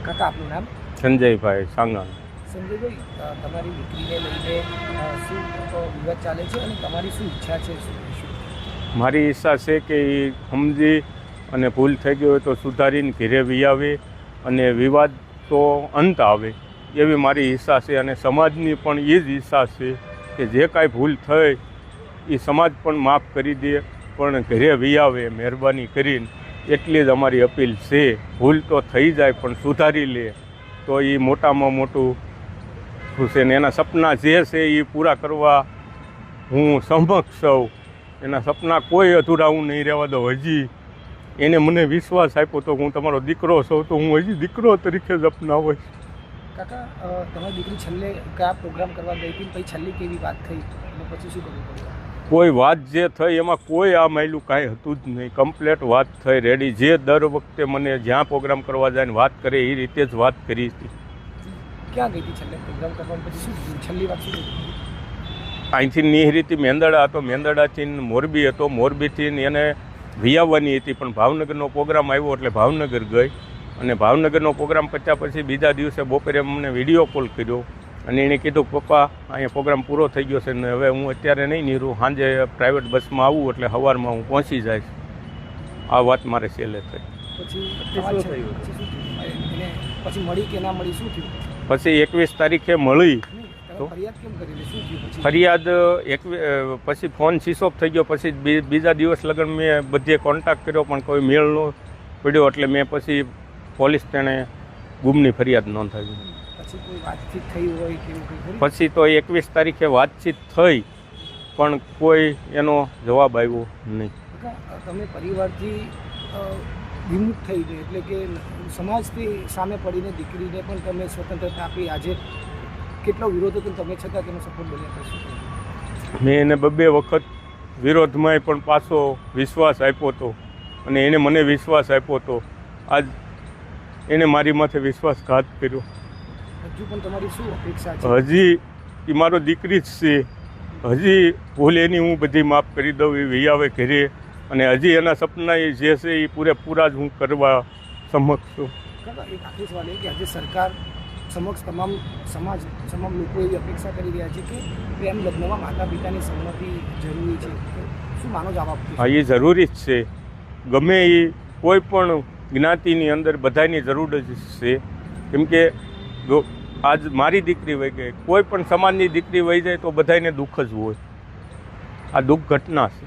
કાકા આપનું નામ? સંજયભાઈ સાંગાણ. સંજયભાઈ, તમારી દીકરીને લઈને શું વિવાદ ચાલે છે અને તમારી શું ઈચ્છા છે? મારી ઈચ્છા છે કે એ સમજી અને ભૂલ થઈ ગઈ હોય તો સુધારીને ઘરે વી આવે અને વિવાદ તો અંત આવે એવી મારી ઈચ્છા છે. અને સમાજની પણ એ જ ઈચ્છા છે કે જે કાંઈ ભૂલ થઈ એ સમાજ પણ માફ કરી દે, પણ ઘરે વી આવે મહેરબાની કરીને. એટલી જ અમારી અપીલ છે. ભૂલ તો થઈ જાય પણ સુધારી લે તો એ મોટામાં મોટું ખુશે ને એના સપના જે છે એ પૂરા કરવા હું સમક્ષ છું. એના સપના કોઈ અધૂરા હું નહીં રહેવા દઉં. હજી એને મને વિશ્વાસ આપ્યો તો હું તમારો દીકરો છું તો હું હજી દીકરો તરીકે જ અપનાવીશ. કાકા, તમારી દીકરી છેલ્લે કયા પ્રોગ્રામ કરવા ગઈ હતી, પછી છેલ્લી કેવી વાત થઈ અને પછી શું કરવું પડ્યું? કોઈ વાત જે થઈ એમાં કોઈ આ માયલું કાંઈ હતું જ નહીં. કમ્પ્લેટ વાત થઈ રેડી. જે દર વખતે મને જ્યાં પ્રોગ્રામ કરવા જાય ને વાત કરે એ રીતે જ વાત કરી હતી. ક્યાં ગઈ હતી છેલ્લે પ્રોગ્રામ કરવા? પછી શું થયું? છેલ્લી વાત શું થઈ? અહીંથી નિહરીથી મેંદરડા હતો, મેંદરડાથી મોરબી હતો, મોરબીથી એને વિયાવવાની હતી પણ ભાવનગરનો પ્રોગ્રામ આવ્યો એટલે ભાવનગર ગઈ. અને ભાવનગરનો પ્રોગ્રામ પત્યા પછી બીજા દિવસે બપોરે અમને વિડીયો કોલ કર્યો અને એણે કીધું પપ્પા અહીંયા પ્રોગ્રામ પૂરો થઈ ગયો છે ને હવે હું અત્યારે નહીં નીરું, સાંજે પ્રાઇવેટ બસમાં આવું એટલે સવારમાં હું પહોંચી જઈશ. આ વાત મારે છેલ્લે થઈ. પછી મળી કે ના મળી, શું થયું? પછી 21 તારીખે મળી. ફરિયાદ કેમ કરી? શું થયું? ફરિયાદ પછી ફોન સ્વિચ ઓફ થઈ ગયો. પછી બીજા દિવસ લગન મેં બધે કોન્ટેક્ટ કર્યો પણ કોઈ મેળ ન પડ્યો એટલે મેં પછી પોલીસ તેણે ગુમની ફરિયાદ નોંધાવી. પછી કોઈ વાતચીત થઈ હોય કે પછી તો 21 તારીખે વાતચીત થઈ પણ કોઈ એનો જવાબ આવ્યો નહીં. તમે પરિવારથી વિમુખ થઈ ગઈ એટલે કે સમાજથી સામે પડીને દીકરીને પણ તમે સ્વતંત્રતા આપી. આજે કેટલો વિરોધ હતો તમે છતાં તેનો સપોર્ટ બન્યા પછી મેં એને 2 વખત વિરોધમાંય પણ પાછો વિશ્વાસ આપ્યો હતો અને એને મને વિશ્વાસ આપ્યો હતો. આજ એને મારી માથે વિશ્વાસઘાત કર્યો. હજુ પણ તમારી શું અપેક્ષા છે? હજી એ મારો દીકરી જ છે. હજી ભૂલ એની હું બધી માફ કરી દઉં એ વી આવે ઘરે અને હજી એના સપના એ જે છે એ પૂરેપૂરા જ હું કરવા સમક્ષ છું. એક આખરી સવાલ એ કે આજે સરકાર સમક્ષ તમામ લોકો એવી અપેક્ષા કરી રહ્યા છે કે પ્રેમ લગ્નમાં માતા પિતાની સંમતિ જરૂરી છે. શું માનો જવાબ? હા, એ જરૂરી જ છે. ગમે એ કોઈ પણ જ્ઞાતિની અંદર બધાની જરૂર જ છે. કેમ કે આજ મારી દીકરી વહી ગઈ, કોઈ પણ સમાજની દીકરી વહી જાય તો બધાને દુઃખ જ હોય. આ દુઃખ ઘટના છે.